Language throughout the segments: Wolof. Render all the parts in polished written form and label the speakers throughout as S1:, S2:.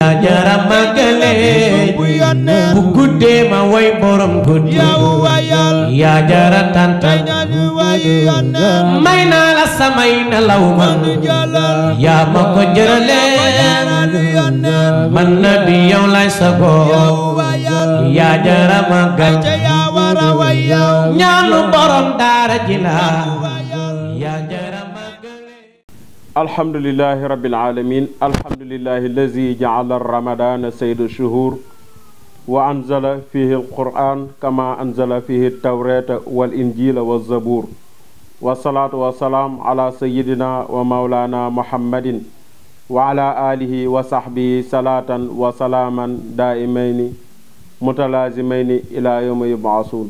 S1: yaa jara màggale bu guddee ma way borom guddi yaa jara tantal may naa la samay nelaw man yaa ma ko jërale man na bi yow lay sago yaa jara màggal ñaanu borom daara ji la yaa jara màggale
S2: alhamdulillahi rabbil alamin alhamdulillahi allazi ja'ala ramadana sayyidu shuhur wa anzala fihi alquran kama anzala fihi altawrata wal injila wa zabur wa salatu wa salam ala sayyidina wa maulana muhammadin wa ala alihi wa sahbihi salatan wa salaman daimaini mutalazimaini ila yawmi yub'asun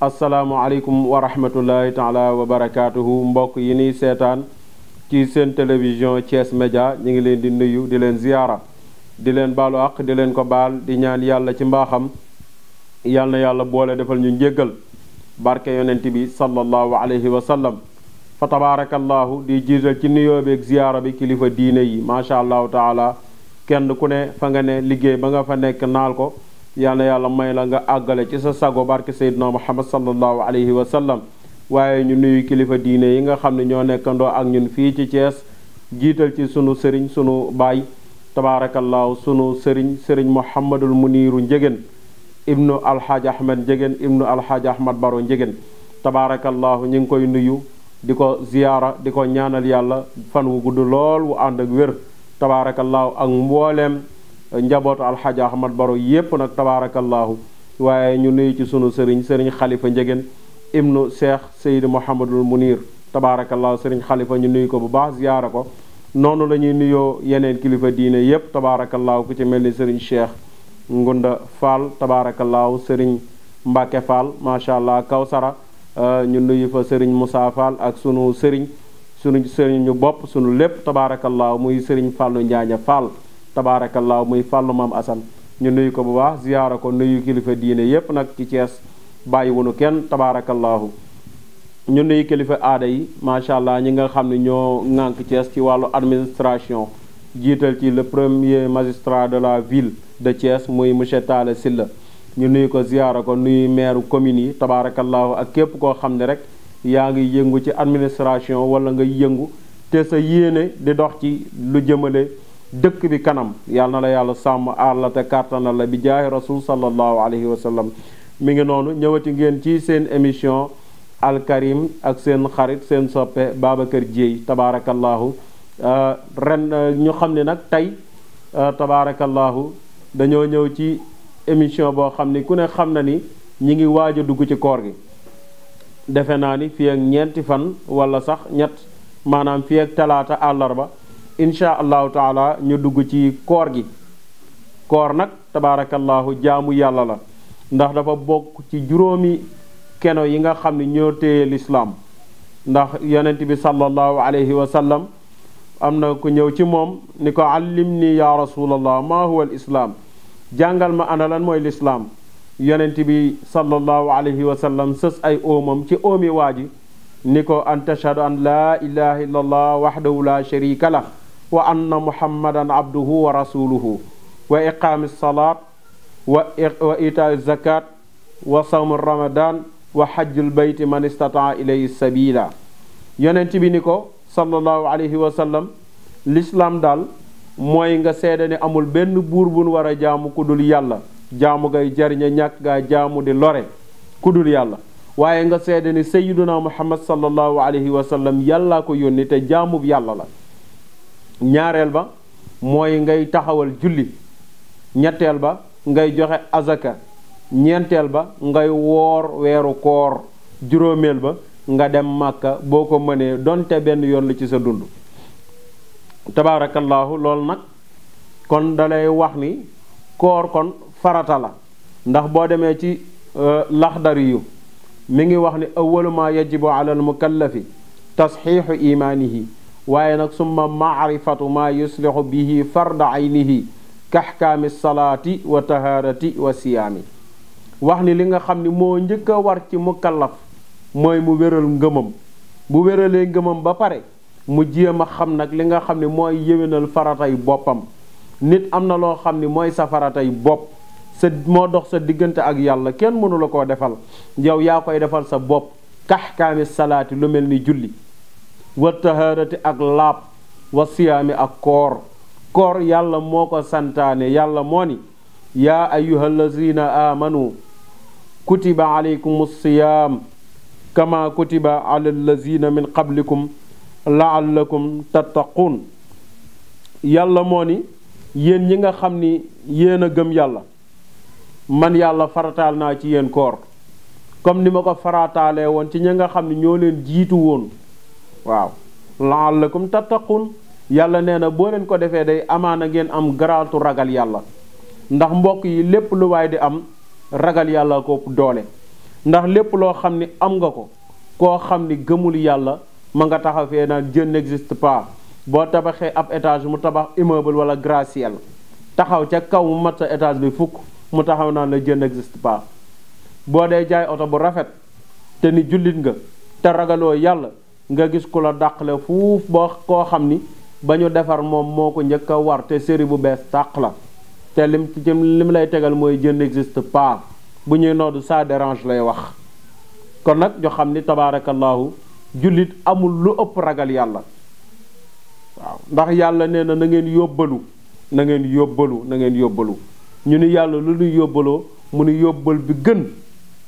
S2: assalaamu aleykum wa rahmatullahi taala wa barakatuhu mbokk yi ni seetaan ci seen télévision Thiès Média ñu ngi leen di nuyu di leen ziyaara di leen baalu àq di leen ko baal di ñaan yàlla ci mbaaxam yal na yàlla boole defal ñu njéggal barke yonent bi sallallahu alayhi wa sallam fa tabaarakallahu di jiital ci nuyoo beeg ziyaara bi kilifa diine yi macha allahu taala kenn ku ne fa nga ne liggéey ba nga fa nekk naal ko yal na yàlla may la nga àggale ci sa sago barke Seydina Muhammad sallallahu alayhi wa sallam waaye ñu nuyu kilifa diine yi nga xam ne ñoo nekkandoo ak ñun fii ci Thiès jiital ci sunu sëriñ sunu baay tabaarakallaahu sunu sëriñ Mouhamadul Muniiru Njegen ibnu alxaaj Ahmed Njegen ibnu alxaaj Ahmad Baro Njegen tabaarakallaahu ñu ngi koy nuyu di ko ziyaara di ko ñaanal yàlla fan wu gudd lool wu ànd ak wér tabaarakallaahu ak mbooleem njabootu alxaaj Ahmad Baro yépp nag tabaarakallaahu waaye ñu nuyu ci sunu sëriñ Xalifa Njegen ibnu cheikh Seyd Mouhamadul Munir tabaarakallaahu sëriñ Xalifa ñu nuyu ko bu baax ziyaara ko noonu la ñuy nuyoo yeneen kilifa diine yépp tabaarakallaahu ku ci mel ni sëriñ cheikh Ngunda Fall tabaarakallaahu sëriñ Mbacke Fall macha allah Kawsara ñu nuyu fa sëriñ Moussa Fall ak sunu sëriñ ñu bopp sunu lépp tabaarakallaahu muy sëriñ Fallu Njaaña Fall tabaarakallaahu muy Fallu Maam Asan ñu nuyu ko bu baax ziyaara ko nuyu kilifa diine yépp nag ci Thiès bàyyi wunu kenn tabaarakallaahu ñu nuyu kilifa aada yi macha allah ñi nga xam ne ñoo ŋànk Thiès ci wàllu administration jiital ci le premier magistrat de la ville de Thiès muy monsieur Talla Sylla ñu nuyu ko ziyaara ko nuyu maire commune yi tabaarakallaahu ak képp koo xam ne rek yaa ngi yëngu ci administration wala nga yëngu te sa yéene di dox ci lu jëmale dëkk bi kanam yàlla na la yàlla sàmm aar la te kàttanal la bi jaahi rasul sallallahu alayhi wa sallam mi ngi noonu ñëwati ngeen ci seen émission alkarim ak seen xarit seen soppe Babacar Dieye tabaarakallaahu ren ñu xam ne nag tey tabaarakallaahu dañoo ñëw ci émission boo xam ni ku ne xam na ni ñi ngi waaj a dugg ci koor gi defe naa ni fii ak ñeenti fan wala sax ñett maanaam fii ak talaata àllarba insha allahu taala ñu dugg ci koor gi koor nag tabaarakallaahu jaamu yàlla la ndax dafa bokk ci juróomi keno yi nga xam ne ñoo téye lislaam ndax yonent bi sallallahu alayhi wa sallam am na ku ñëw ci moom ni ko allim ni ya rasulallah ma huwa al islaam jàngal ma ana lan mooy lislaam yonent bi sallallahu alayhi wa sallam sës ay óomam ci óomi waa ji ni ko an tashhadu an laa ilaha illa allah wahdahu la sharika lah wa anna muhammadan abduhu wa rasuluhu wa iqaami salaat wa itaa zakat wa sawm ramadan wa hajjul bayti man istataa ilayhi sabila yonent bi ni ko sallallahu alayhi wa sallam l'islam daal mooy nga seede ne amul benn buur bun war a jaamu ku dul yàlla jaamu ngay jariña ñàkk gaa jaamu di lore ku dul yàlla waaye nga seede ni sayyiduna muhammad sallallahu alayhi wa sallam yàllaa ko yónni te jaamub yàlla la ñaareel ba mooy ngay taxawal julli ñetteel ba ngay joxe azaka ñeenteel ba ngay woor weeru koor juróomeel ba nga dem màkka boo ko mënee donte benn yoon la ci sa dund tabaarakallaahu loolu nag kon dalay wax ni koor kon farata la ndax boo demee ci laxdari yu mi ngi wax ni awwalu ma yajibu ala al mukallafi tasxiixu imaanihi waaye nag summa maarifatu ma yuslihu bihi farda aynihi kaxkaami salaati wa tahaarati wa siyaami wax ni li nga xam ni moo njëkk a war ci mukallaf mooy mu wéral ngëmam bu wéralee ngëmam ba pare mu jéem a xam nag li nga xam ne mooy yéwénal faratay boppam nit am na loo xam ni mooy sa faratay bopp sa moo dox sa diggante ak yàlla kenn mënu la koo defal yow yaa koy defal sa bopp kaxkaami salaati lu mel ni julli wa taharati ak laab wa siyaami ak koor yàlla moo ko santaane yàlla moo ni yaa ayyuhallazina amanu kutiba alaykum siyam kama kutiba ala allazina min qablikum laallakum tattaqun yàlla moo ni yéen ñi nga xam ni yéen a gëm yàlla man yàlla farataal naa ci yéen koor comme ni ma ko farataalee woon ci ñi nga xam ne ñoo leen jiitu woon waaw laallakum tattaqun yàlla nee na boo leen ko defee day amaana ngeen am garaatu ragal yàlla ndax mbokk yi lépp lu waay di am ragal yàlla ko doole ndax lépp loo xam ni am nga ko koo xam ni gëmul yàlla ma nga taxaw fee naan Dieu n'existe pas boo tabaxee ab étage mu tabax immeuble wala gratte-ciel taxaw ca kaw mu mat sa étage bi fukk mu taxaw naan la Dieu n'existe pas boo dee jaay oto bu rafet te ni jullit nga te ragaloo yàlla nga gis ku la dàqale fuuf boo koo xam ni ba ñu defar moom moo ko njëkk a war te série bu bees tàq la te lim lay tegal mooy Dieu n'existe pas bu ñuy noddu ça dérange lay wax kon nag ñoo xam ni tabaarakallahu jullit amul lu ëpp ragal yàlla waaw ndax yàlla nee na ngeen yóbbalu na ngeen yóbbalu ñu ni yàlla lu ñu yóbbaloo mu ni yóbbal bi gën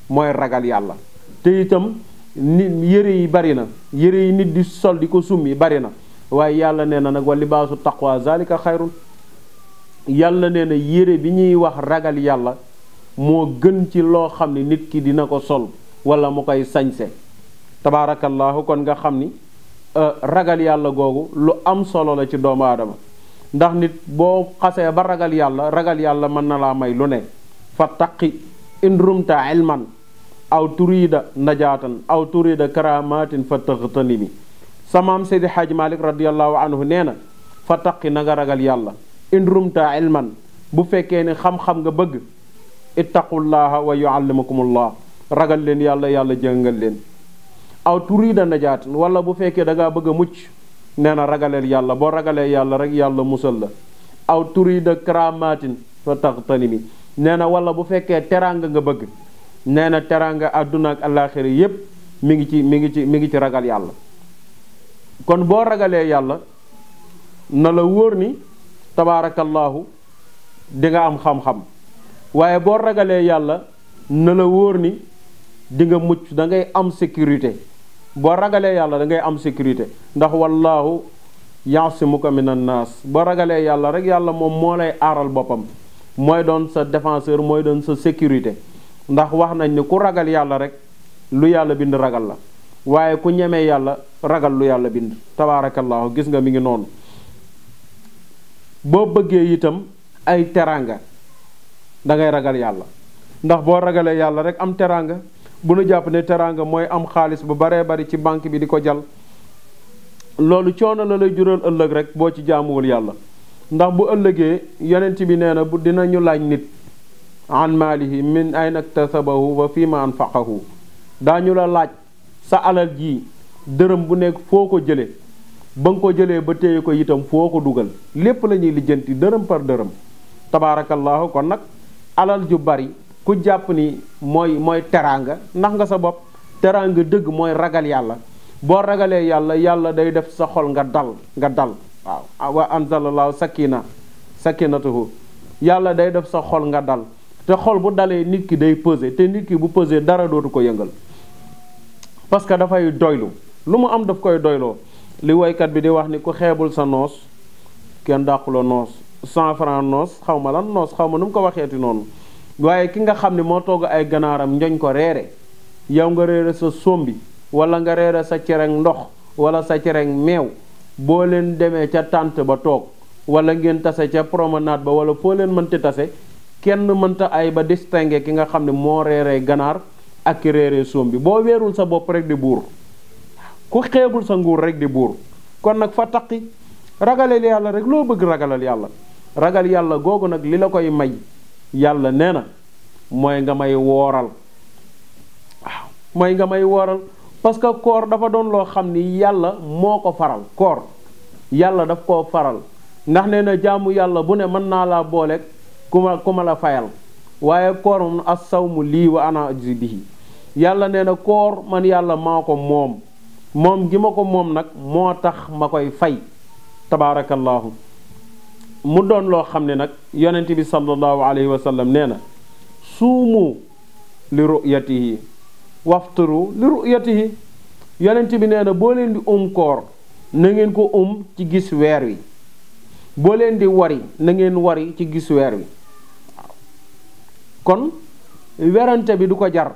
S2: mooy ragal yàlla te itam nit yére yi bari na yére yi nit di sol di ko summi bari na waaye yàlla nee na nag wa libaasu taqwa zalika xayrun yàlla nee na yére bi ñuy wax ragal yàlla moo gën ci loo xam ni nit ki dina ko sol wala mu koy sañse tabaarakallaahu kon nga xam ni ragal yàlla googu lu am solo la ci doomu aadama ndax nit boo xasee ba ragal yàlla mën na laa may lu ne fa taqi in rumta ilman aw turida najaatan aw turida karamatin fa taxtanimi samaam Seydi Hadj Malick radiallahu anhu nee na fa taqi na nga ragal yàlla in rumta ilman bu fekkee ne xam-xam nga bëgg ittaqullaha wa yuallimukumullah ragal leen yàlla jàngal leen aw turida najaatan wala bu fekkee da ngaa bëgg a mucc nee na ragaleel yàlla boo ragalee yàlla rek yàlla musal la aw turida karamatin fa taxtanimi nee na wala bu fekkee teraanga nga bëgg nee na teraanga àdduna ak àllaaxira yépp mi ngi ci ragal yàlla kon boo ragalee yàlla na la wóor ni tabaarakallaahu di nga am xam-xam waaye boo ragalee yàlla na la wóor ni di nga mucc da ngay am sécurité boo ragalee yàlla da ngay am sécurité ndax wallaahu yaasimuka minan naas boo ragalee yàlla rek yàlla moom moo lay aaral boppam mooy doon sa défenseur mooy doon sa sécurité ndax wax nañ ni ku ragal yàlla rek lu yàlla bind ragal la waaye ku ñemee yàlla ragal lu yàlla bind tabaarakallaahu gis nga mi ngi noonu boo bëggee itam ay teraanga da ngay ragal yàlla ndax boo ragalee yàlla rek am teraanga bu nu jàpp ne teraanga mooy am xaalis bu baree bari ci banque bi di ko jal loolu coono la lay jural ëllëg rek boo ci jaamuwul yàlla ndax bu ëllëgee yonent bi nee na bu dinañu laaj nit an maalihi min ayna iktasabahu wa fi ma anfaqahu daañu la laaj sa alal ji dërëm bu nekk foo ko jële ba nga ko jëlee ba téye ko itam foo ko dugal lépp la ñuy lijjanti dërëm par dërëm tabaarakallaahu kon nag alal ju bari ku jàpp ni mooy teraanga ndax nga sa bopp teraanga dëgg mooy ragal yàlla boo ragalee yàlla day def sa xol nga dal waaw wa anzalallahu sakinatahu yàlla day def sa xol nga dal te xol bu dalee nit ki day peser te nit ki bu peser dara dootu ko yëngal parce que dafay doylu lu mu am daf koy doyloo li woykat bi di wax ni ku xeebul sa noos kenn dàqula noos 100 francs noos xaw ma lan noos xaw ma nu mu ko waxeeti noonu waaye ki nga xam ne moo togg ay ganaaram njoñ ko reere yow nga reere sa sombi wala nga reere sa cereng ndox wala sa cereng meew boo leen demee ca tànt ba toog wala ngeen tase ca promenade ba wala foo leen mënti tase kenn mënta ay ba distinguer ki nga xam ne moo reeree ganaar ak ki reeree sombi boo weerul sa bopp rek di buur ku xeebul sa nguur rek di buur kon nag fa taqi ragalal yàlla rek loo bëgg ragalal yàlla ragal yàlla googu nag li la koy may yàlla nee na mooy nga may wooral waaw mooy nga may wooral parce que koor dafa doon loo xam ni yàlla moo ko faral koor yàlla daf koo faral ndax nee na jaamu yàlla bu ne mën naa laa booleeg ku ma la fayal waaye koor moom as-sawmu lii wa ana ajzi bihi yàlla nee na koor man yàlla maa ko moom gi ma ko moom nag moo tax ma koy fay tabaarakallaahu mu doon loo xam ne nag yonent bi sallallahu alayhi wa sallam nee na suumu li ru'yatihi wafturu li ru'yatihi yonent bi nee na boo leen di koor na ngeen ko ci gis weer wi boo leen di wari na ngeen wari ci gis weer wi kon werante bi du ko jar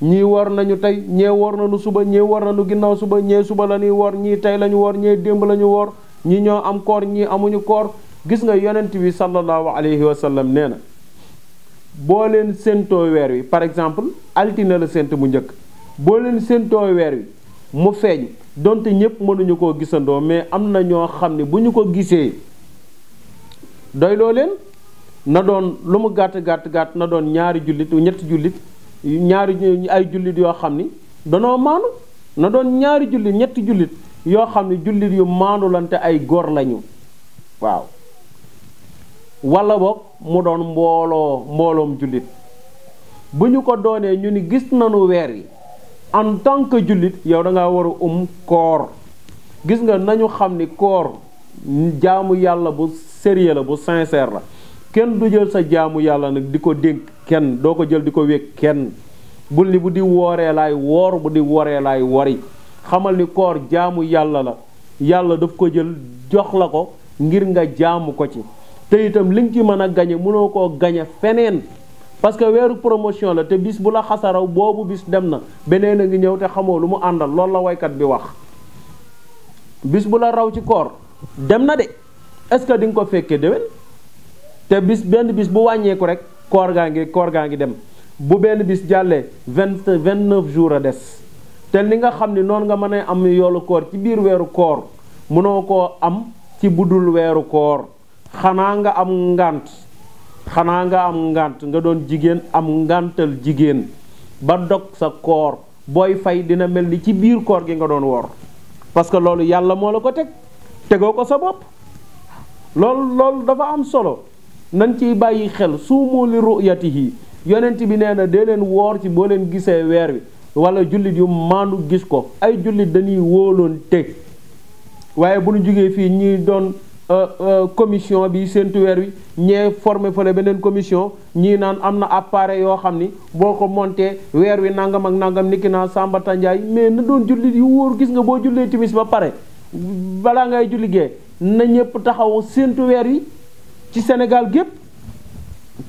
S2: ñii wor nañu tey ñee wor nañu suba ñee wor nañu ginnaaw suba ñee suba la ñuy wor ñii tey lañu wor ñee démb lañu wor ñi ñoo am koor ñii amuñu koor gis nga yonent bi sallallahu alayhi wa sallam nee na boo leen séentoo weer wi par exemple altine la séent bu njëkk boo leen séentoo weer wi mu feeñ donte ñépp mënuñu koo gisandoo mais am na ñoo xam ne bu ñu ko gisee doyloo leen na doon lu mu gàtt gàtt na doon ñaari jullit ñetti jullit ay jullit yoo xam ni danoo maandu na doon ñaari jullit ñetti jullit yoo xam ne jullit yu maandu lante ay góor lañu waaw walla boog mu doon mbooloom jullit bu ñu ko doonee ñu ni gis nañu weer yi en tant que jullit yow da ngaa war a koor gis nga nañu xam ni koor jaamu yàlla bu sérieux la bu sincère la kenn du jël sa jaamu yàlla nag di ko dénk kenn doo ko jël di ko wékk kenn bul ni bu di wooree laay woor bu di woree laay wori xamal ni koor jaamu yàlla la yàlla daf ko jël jox la ko ngir nga jaamu ko ci te itam li nga ci mën a gañe mënoo koo gañe feneen parce que weeru promotion la te bis bu la xasaraw boobu bis dem na beneen a ngi ñëw te xamoo lu mu àndal loolu la waykat bi wax bis bu la raw ci koor dem na de est-ce que di nga ko fekkee déwén te benn bis bu wàññeeku rek koor gaa ngi dem bu benn bis jàllee 29 jours a des te li nga xam ni noonu nga mën a am yoolu koor ci biir weeru koor mënoo koo am ci budul weeru koor xanaa nga am ngànt nga doon jigéen am ngàntal jigéen ba dog sa koor booy fay dina mel ni ci biir koor gi nga doon woor parce que loolu yàlla moo la ko tegoo ko sa bopp loolu dafa am solo nañ ciy bàyyi xel suumu li ru'yatihi yonent bi nee na dee leen woor ci boo leen gisee weer wi wala jullit yu maandu gis ko ay jullit dañuy wóoloon te waaye bu ñu jógee fii ñi doon commission bi séentu weer wi ñee formé fële beneen commission ñii naan am na appareil yoo xam ni boo ko monté weer wi nangam ak nangam niki naa Samba Tandiaye mais na doon jullit yu wóor gis nga boo jullee timis ba pare balaa ngay julli gee na ñëpp taxaw séentu weer wi ci Sénégal gépp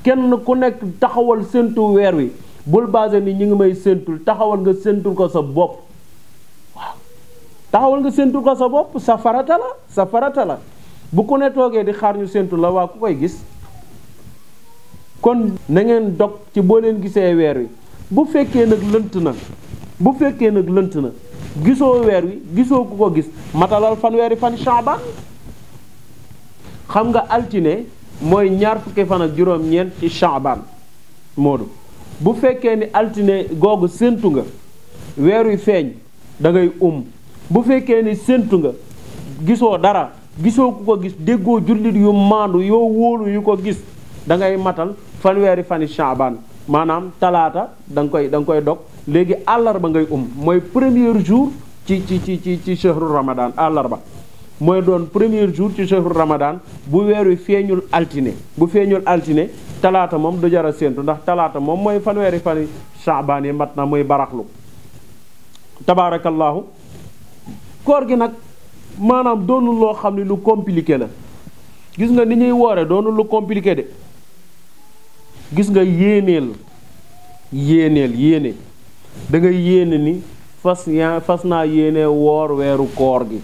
S2: kenn ku nekk taxawal séentu weer wi bul basé ni ñi ngi may séentul taxawal nga séentul ko sa bopp waaw taxawal nga séentul ko sa bopp sa farata la bu ku ne toogee di xaar ñu séentul la waa ku koy gis kon na ngeen dog ci boo leen gisee weer wi bu fekkee nag lënt na gisoo weer wi gisoo ku ko gis matalal fanweeri fan Shaaban xam nga altine mooy ñaar fukki fan ak juróom-ñeent ci Shaaban moodu bu fekkee ni altine googu séentu nga weer wi feeñ da ngay bu fekkee ni séentu nga gisoo dara gisoo ku ko gis déggoo jullit yu maandu yoo wóolu yu ko gis da ngay matal fanweeri fani Shaaban maanaam talaata da nga koy dog léegi àllarba ngay mooy premier jour ci shahru Ramadan àllarba mooy doon premier jour ci shahru Ramadan bu weer wi feeñul altine talaata moom du jar a séentu ndax talaata moom mooy fanweeri fani Shaaban yi mat na muy baraxlu tabaarakallaahu koor gi nag maanaam doonul loo xam ne lu compliqué la gis nga ni ñuy woore doonul lu compliqué de gis nga yéene da ngay yéene ni fas naa yéene woor weeru koor gi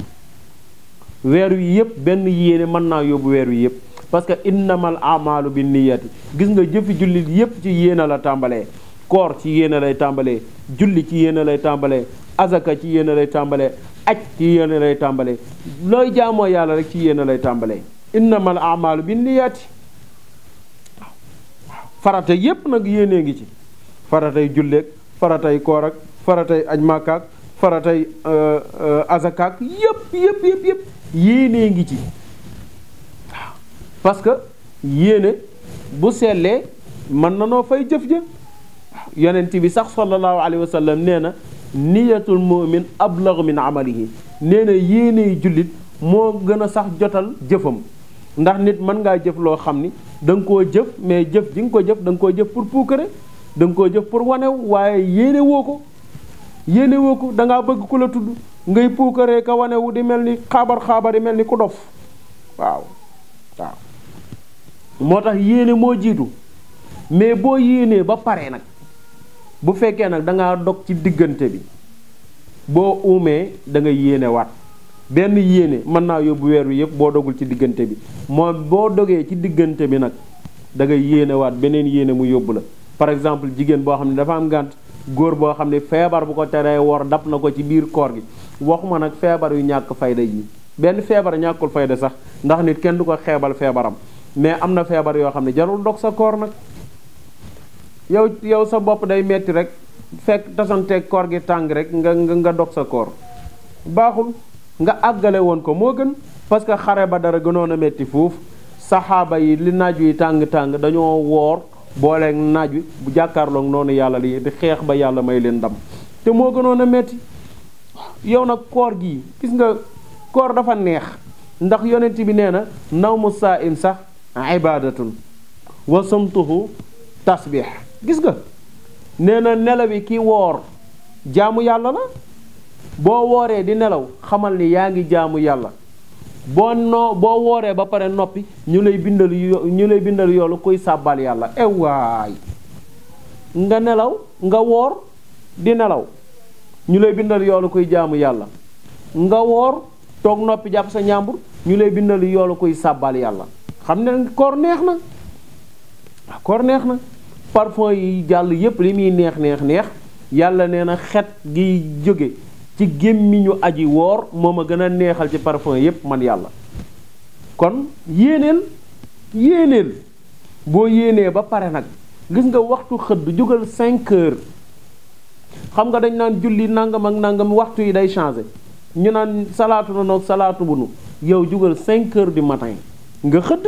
S2: weer wi yëpp benn yéene mën naa yóbbu weer wi yëpp parce que innamal amalu bi niyati gis nga jëfi jullit yëpp ci yéene la tàmbalee koor ci yéene lay tàmbalee julli ci yéene lay tàmbalee azaka ci yéene lay tàmbalee aj ci yéene lay tàmbalee looy jaamoo yàlla rek ci yéene lay tàmbalee innamal amalu bi niyati farata yépp nag yéenee ngi ci faratay julleek faratay koor ak faratay aj màkkaak faratay azakaak yépp yéenee ngi ci parce que yéene bu sellee mën na noo fay jëf ja yonent bi sax sallallahu alayhi wa sallam nee na niyatul mu'min ablagu min amalihi nee na yéeney jullit moo gën a sax jotal jëfam ndax nit mën ngaa jëf loo xam ni da nga koo jëf mais jëf ji nga ko jëf da nga koo jëf pour puukare da nga koo jëf pour wanew waaye yéene woo ko da ngaa bëgg ku la tudd ngay puukaree ka wanewu di mel ni xaabar yi mel ni ku dof waaw moo tax yéene moo jiitu mais boo yéenee ba pare nag bu fekkee nag da ngaa dog ci diggante bi boo uumee da nga yéene waat benn yéene mën naa yóbbu weer wi yëpp boo dogul ci diggante bi moom boo dogee ci diggante bi nag da nga yéene waat beneen yéene mu yóbbu la par exemple jigéen boo xam ne dafa am ngànt góor boo xam ne feebar bu ko teree wor dab na ko ci biir koor gi waxuma nag feebar yu ñàkk fayda yi benn feebar ñàkkul fayda sax ndax nit kenn du ko xeebal feebaram mais am na feebar yoo xam ne jarul dog sa koor nag yow sa bopp day metti rek fekk tasanteeg koor gi tàng rek nga dog sa koor baaxul nga àggale woon ko moo gën parce que xare ba dara gënoon a metti foofu saxaaba yi li naaj wi tàng-tàng dañoo woor booleeg naaj wi bu jàkkaarloog noonu yàlla li di xeex ba yàlla may leen ndam te moo gënoon a metti yow nag koor gi gis nga koor dafa neex ndax yonent bi nee na nawmu saa'im sax ibadatun wa sumtuhu tasbih gis nga nee na nelawi ki woor jaamu yàlla la boo wooree di nelaw xamal ni yaa ngi jaamu yàlla boo wooree ba pare noppi ñu lay bindal yoolu kuy sàbbal yàlla waay nga nelaw nga woor di nelaw ñu lay bindal yoolu kuy jaamu yàlla nga woor toog noppi jàpp sa ñàmbur ñu lay bindal yoolu kuy sàbbal yàlla xam ne koor neex na parfum yi jàll yépp li muy neex yàlla nee na xet gi jóge ci gémmiñu aji woor moo ma gën a neexal ci parfum yépp man yàlla kon yéeneel boo yéenee ba pare nag gis nga waxtu xëdd jógal 5 heures xam nga dañ naan julli nangam ak nangam waxtu yi day changé ñu naan salaatu na noog salaatu bu nu yow jógal 5 heures du matin nga xëdd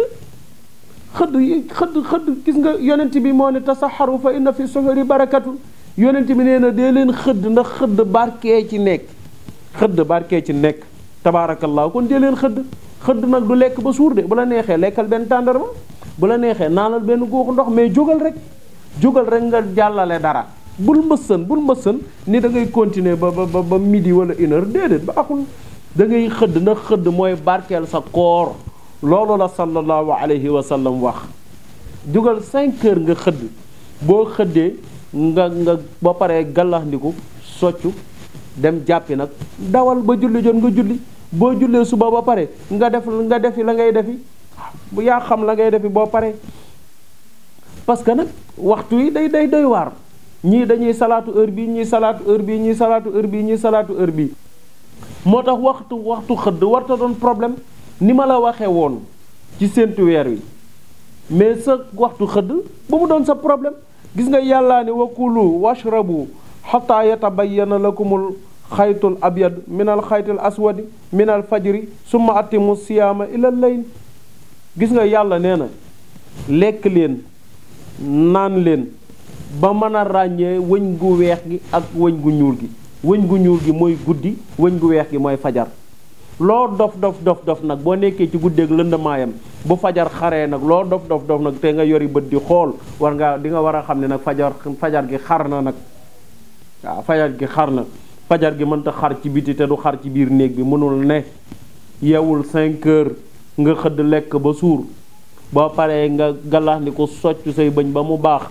S2: gis nga yonent bi moo ne tasaxaru fa inna fi suhuri barakatu yonent bi nee na dee leen xëdd ndax xëdd barkee ci nekk tabaarakallaahu kon dee leen xëdd nag du lekk ba suur de bu la neexee lekkal benn tàndarma bu la neexee naanal benn góoxu ndox mais jógal rek nga jàllale dara bul mbëssan ni da ngay continuer ba midi wala 1 heure déedéet ba akul da ngay xëdd ndax xëdd mooy barkeel sa koor loolu la sallallahu alayhi wa sallam wax jógal 5 heures nga xëdd boo xëddee nga ba paree gallaxndiku soccu dem jàppi nag dawal ba julli jot nga julli boo jullee suba ba pare nga defi la ngay defi bu yaa xam la ngay defi boo pare parce que nag waxtu yi day doy waar ñii dañuy salaatu heure bii ñii salaatu heure bii ñii salaatu heure bii ñii salaatu heure bii moo tax waxtu xëdd warta doon problème ni ma la waxee woon ci séntu weer wi mais sa waxtu xëdd ba mu doon sa problème gis nga yàllaa ne wakulu washrabu xataa yatabayyana lakumul xaytul abyad minal xaytil aswadi minal fajri summa atimu siyaama ilal layl gis nga yàlla nee na lekk leen naan leen ba mën a ràññee wëñ gu weex gi ak wëñ gu ñuul gi mooy guddi wëñ gu weex gi mooy fajar loo dof nag boo nekkee ci guddeeg lëndamaayam bu fajar xaree nag loo dof nag te nga yori bët di xool di nga war a xam ne nag fajar gi xar na nag waaw fajar gi mënta xar ci biti te du xar ci biir néeg bi mënul ne yeewul 5 heures nga xëdd lekk ba suur boo paree nga galax ni ko soccu say bëñ ba mu baax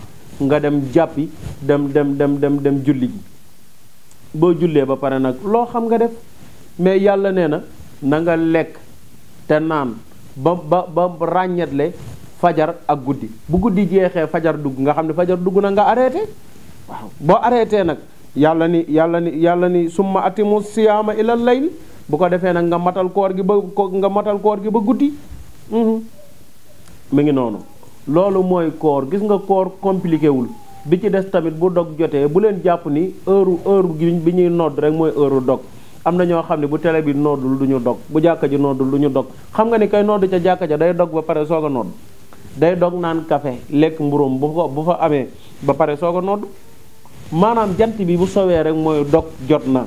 S2: nga dem jàppi dem julli ji boo jullee ba pare nag loo xam nga def mais yàlla nee na nga lekk te naan ba ràññetle fajar ak guddi bu guddi jeexee fajar dugg nga xam ne fajar dugg na nga arrêté waaw boo arrêté nag yàlla ni summa atimu siyaama ilal layl bu ko defee nag nga matal koor gi ba guddi mi ngi noonu loolu mooy koor gis nga koor compliqué wul bi ci des tamit bu dog jotee bu leen jàpp ni heure bi ñuy nodd rek mooy heure dog am na ñoo xam ne bu télé bi noddul du ñu dog bu jàkka ji noddul du ñu dog xam nga ni kay nodd ca jàkka ja day dog ba pare soog a nodd day dog naan café lekk mburóom bu fa amee ba pare soog a nodd maanaam jant bi bu sowee rek mooy dog jot na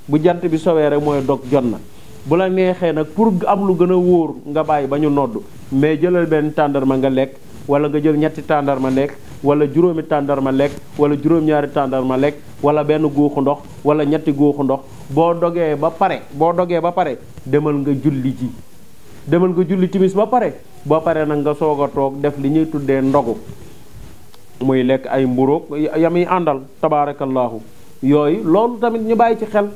S2: bu jant bi sowee rek mooy dog jot na bu la neexee nag pour am lu gën a wóor nga bàyyi ba ñu nodd mais jëlal benn tàndarma nga lekk wala nga jël ñetti tàndarma lekk wala juróomi tàndarma lekk wala juróom-ñaari tàndarma lekk wala benn guuxu ndox wala ñetti guuxu ndox boo dogee ba pare demal nga julli ji demal nga julli timis ba pare boo paree nag nga soog a toog def li ñuy tuddee ndogu muy lekk ay mburoog yamuy àndal tabaarakallaahu yooyu loolu tamit ñu bàyyi ci xel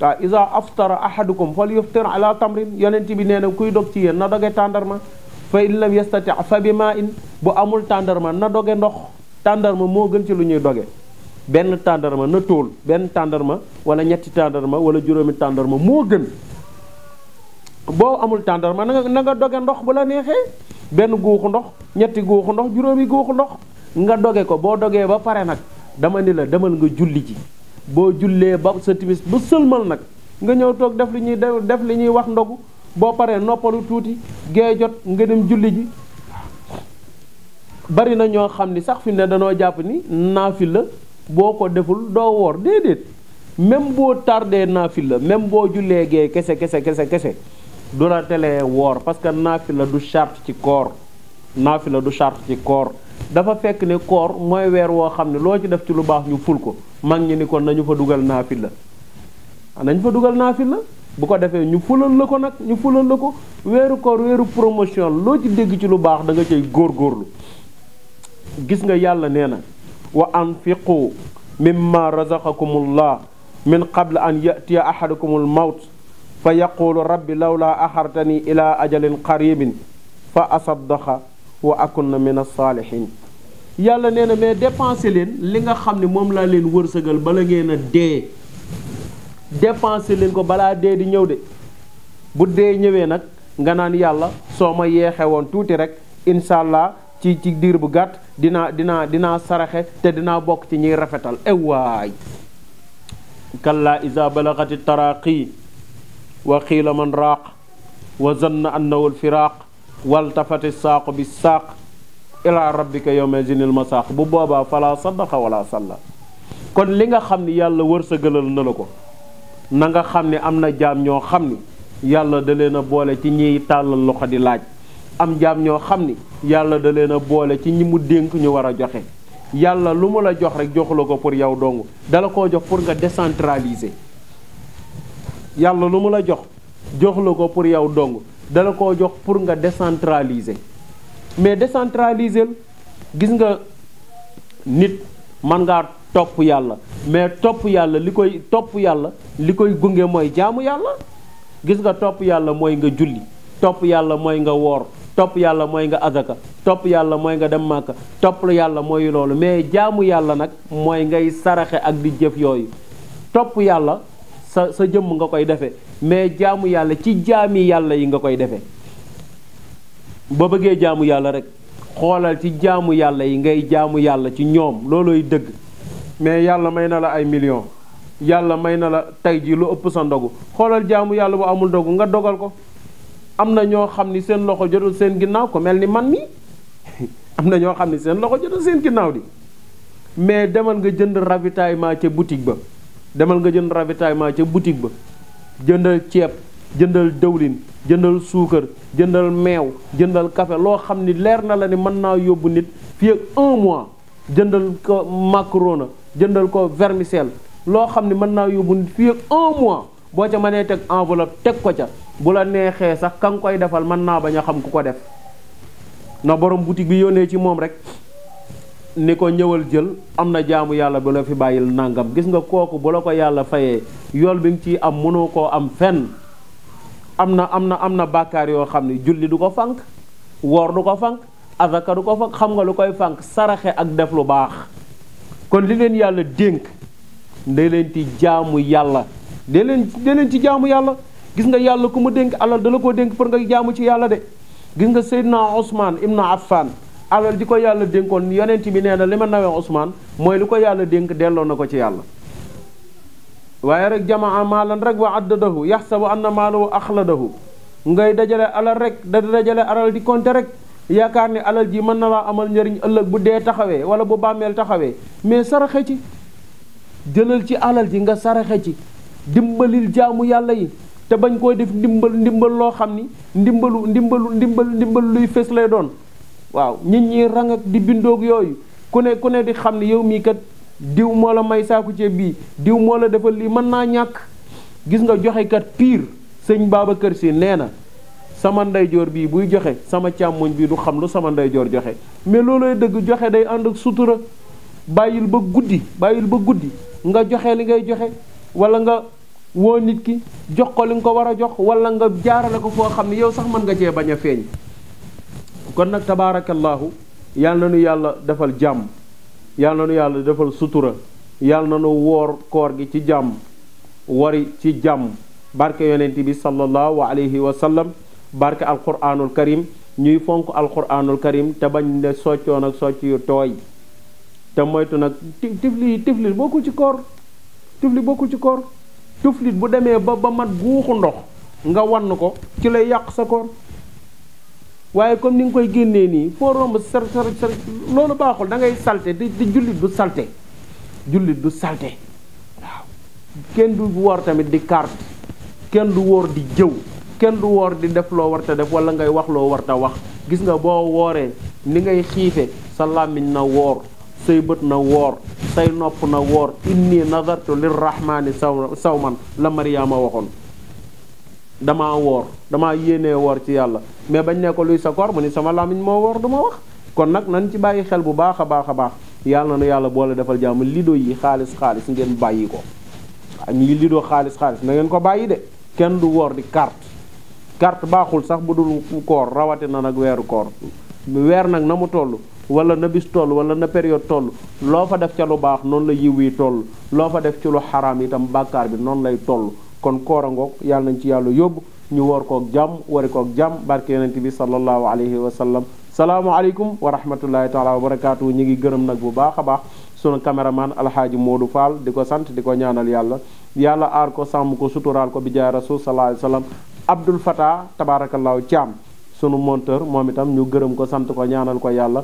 S2: waaw iza aftara ahadukum fal yuftir ala tamrin yonent bi nee na kuy dog ci yéen na doge tàndarma fa in lam yastati fa bi ma in bu amul tàndarma na doge ndox tàndarma moo gën ci lu ñuy doge benn tàndarma na tóol benn tàndarma wala ñetti tàndarma wala juróomi tàndarma moo gën boo amul tàndarma na nga doge ndox bu la neexee benn guuxu ndox ñetti guuxu ndox juróomi guuxu ndox nga doge ko boo dogee ba pare nag dama ni la demal nga julli ji boo jullee ba sa timis ba sëlmal nag nga ñëw toog def li ñuy wax ndogu boo paree noppalu tuuti gee jot nga dem julli ji bari na ñoo xam ni sax fi ne danoo jàpp ni naafila boo ko deful doo woor déedéet même boo tardé naafila même boo jullee gee kese du la telee woor parce que naafila du charte ci koor naafila du charte ci koor dafa fekk ne koor mooy weer woo xam ne loo ci def ci lu baax ñu ful ko mag ñi ni kon nañu fa dugal naafila bu ko defee ñu fulal la ko nag ñu fulal la ko weeru koor weeru promotion loo ci dégg ci lu baax da nga cay góorgóorlu gis nga yàlla nee na wa anfiqu mimma razaqakumullah min qabla an yatiya ahadakumul mawt fa yaqulu rabbi lawla axartani ila ajalin qaribin fa asaddaqa wa akunna min as-salihin yàlla nee na mais dépensé leen li nga xam ne moom laa leen wërsëgal bala ngeen a dee dépensé leen ko balaa dee di ñëw de bu dee ñëwee nag nga naan yàlla soo ma yeexe woon tuuti rek incha allah ci diir bu gàtt dinaa saraxe te dinaa bokk ci ñuy rafetal ewaay kalla iza balagati taraqi wa qiila man raaq wa zanna annahu alfiraaq waltafati saaqu bi saaq ila rabbika yawma zinil masaaq bu boobaa fala saddaqa wala salla kon li nga xam ni yàlla wërsëgalal na la ko na nga xam ne am na jaam ñoo xam ni yàlla da leen a boole ci ñiy tàllal loxo di laaj am jaam ñoo xam ni yàlla da leen a boole ci ñi mu dénk ñu war a joxe yàlla lu mu la jox rek joxu la ko pour yow dong dala koo jox pour nga décentraliser yàlla lu mu la jox joxu la ko pour yow dong dala koo jox pour nga décentraliser mais décentraliser gis nga nit man ngaa topp yàlla mais topp yàlla li koy gunge mooy jaamu yàlla gis nga topp yàlla mooy nga julli topp yàlla mooy nga woor topp yàlla mooy nga azaka topp yàlla mooy nga dem màkka topp yàlla mooy loolu mais jaamu yàlla nag mooy ngay saraxe ak di jëf yooyu topp yàlla sa jëmm nga koy defee mais jaamu yàlla ci jaami yàlla yi nga koy defee boo bëggee jaamu yàlla rek xoolal ci jaamu yàlla yi ngay jaamu yàlla ci ñoom loolooy dëgg mais yàlla may na la ay millions yàlla may na la tey ji lu ëpp sa ndogu xoolal jaamu yàlla bu amul ndogu nga dogal ko am na ñoo xam ni seen loxo jotul seen ginnaaw ko mel ni man mi am na ñoo xam ni seen loxo jotul seen ginnaaw di mais demal nga jënd ravitaillement ca boutique ba jëndal ceeb jëndal dëwlin jëndal suukar jëndal meew jëndal café loo xam ni leer na la ni mën naa yóbbu nit fii ak 1 mois jëndal ko macaroni jëndal ko vermicelle loo xam ni mën naa yóbbu nit fii ak 1 mois boo ca mënee teg enveloppe teg ko ca bu la neexee sax ka nga koy defal mën naa bañ a xam ku ko def na borom boutique bi yónnee ci moom rek ni ko ñëwal jël am na jaamu yàlla bu la fi bàyyil nangam gis nga kooku bu la ko yàlla fayee yool bi nga ciy am mënoo koo am fenn am na bàkkaar yoo xam ne julli du ko fànk woor du ko fànk azaka du ko fànk xam nga lu koy fànk saraxe ak def lu baax kon li leen yàlla dénk day leen ci jaamu yàlla dee leen ci jaamu yàlla gis nga yàlla ku mu dénk alal dala koo dénk pour nga jaamu ci yàlla de gis nga Seydina Ousmane Ibn Affan alal ji ko yàlla dénkoon yonent bi nee na li ma nawee Ousmane mooy li ko yàlla dénk delloo na ko ci yàlla waaye rek jamaa maalan rek wa addadahu yaxsabu anna maalahu axladahu ngay dajale alal rek dajale alal di compter rek yaakaar ni alal ji mën na laa amal njëriñ ëllëg bu dee taxawee wala bu bàmmeel taxawee mais saraxe ci jëlal ci alal ji nga saraxe ci dimbalil jaamu yàlla yi te bañ koy def ndimbal loo xam ni ndimbal luy fés lay doon waaw nit ñi rang ak di bindoog yooyu ku ne di xam ni yow mii kat diw moo la may saaku ceeb bii diw moo la defal lii mën naa ñàkk gis nga joxe kat pire sëñ Babacar Si nee na sama ndeyjoor bii buy joxe sama càmmoñ bii du xam lu sama ndeyjoor joxe mais loolooy dëgg joxe day ànd ak sutura bàyyil ba guddi nga joxe li ngay joxe wala nga woo nit ki jox ko li nga ko war a jox wala nga jaarale ko foo xam ne yow sax mën nga cee bañ a feeñ kon nag tabaarakallaahu yàlla na nu yàlla defal jàmm yàlla na nu yàlla defal sutura yàlla na nu woor koor gi ci jàmm wari ci jàmm barke yonent bi sallallahu alayhi wa sallam barke alquranul karim ñuy fonk alquranul karim te bañ ne soccoon ak socc yu tooy te moytu nag tiflit bokkul ci koor tuflit bu demee ba mat guuxu ndox nga wann ko ci lay yàq sa koor waaye comme ni nga koy génnee nii foo romb ser loolu baaxul da ngay salte di jullit du salte waaw kenn du woor tamit di carte kenn du woor di jëw kenn du woor di def loo warta def wala ngay wax loo warta wax gis nga boo wooree ni ngay xiife sa làmmiñ na woor say bët na woor say nopp na woor inni nadartu lirrahmani sawman la Mariama waxoon damaa woor damaa yéenee woor ci yàlla mais bañ ne ko luy sa koor mu ni sama làmmiñ moo woor du ma wax kon nag nañ ci bàyyi xel bu baax a baax yàlla na nu yàlla boole defal jàmm lido yi xaalis ngeen bàyyi ko ñi lido xaalis na ngeen ko bàyyi de kenn du woor di carte baaxul sax bu dul koor rawatina nag weeru koor weer nag na mu toll wala na bis toll wala na période toll loo fa def ca lu baax noonu la yiw yi toll loo fa def ci lu xaraam itam bàkkaar bi noonu lay toll kon koor a ngoog yàlla nañ ci yàlla yóbbu ñu woor koog jàmm wari koog jàmm barke yonent bi sallallahu alayhi wa sallam salaamualeykum wa rahmatullahi taala wa barakaatu ñu ngi gërëm nag bu baax a baax sunu caméraman alhaaji Modou Fall di ko sant di ko ñaanal yàlla aar ko sàmm ko suturaal ko bi jaay rasul sallallahu alayhi wa sallam Abdul Fatah tabaarakallaahu Thiam sunu monteur moom itam ñu gërëm ko sant ko ñaanal ko yàlla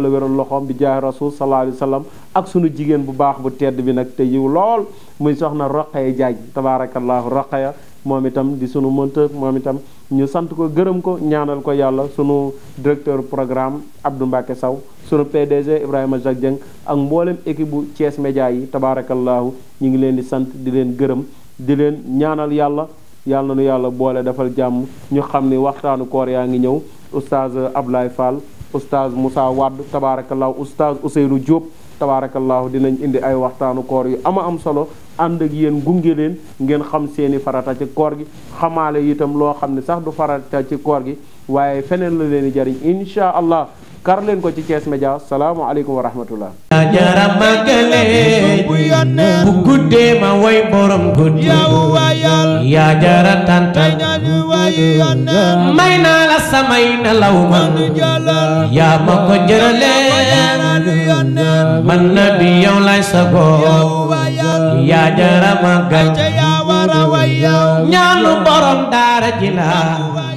S2: wéral loxoom bi jaay rasul sallallahu alayhi wa sallam ak sunu jigéen bu baax bu tedd bi nag te yiw lool muy soxna Roqaya Jaaj tabaarakallaahu Roqaya moom itam di sunu monteur moom itam ñu sant ko gërëm ko ñaanal ko yàlla sunu directeur programme Abdou Mbacke Saw sunu PDG Ibrahima Jacques Dieng ak mboolem équipe bu Thiès Média yi tabaarakallaahu ñu ngi leen di sant di leen gërëm di leen ñaanal yàlla na nu yàlla boole defal jàmm ñu xam ni waxtaanu koor yaa ngi ñëw oustaz Ablaye Fall oustaz Moussa Wade tabaarakallaahu oustaz Ousseynou Diop tabaarakallaahu dinañ indi ay waxtaanu koor yu am solo ànd ak yéen gunge leen ngeen xam seeni farata ci koor gi xamaale itam loo xam ne sax du farata ci koor gi waaye feneen la leen di jariñ insha allah kar leen ko ci Thiès Média salaamu aleykum wa rahmatullah
S1: jara magale bu guddee ma way borom guddi yaa jara tantal may naa la samay nelaw man yaa ma ko jërale man na bi yow lay sago yaa jara magal ñaanu borom daara ji la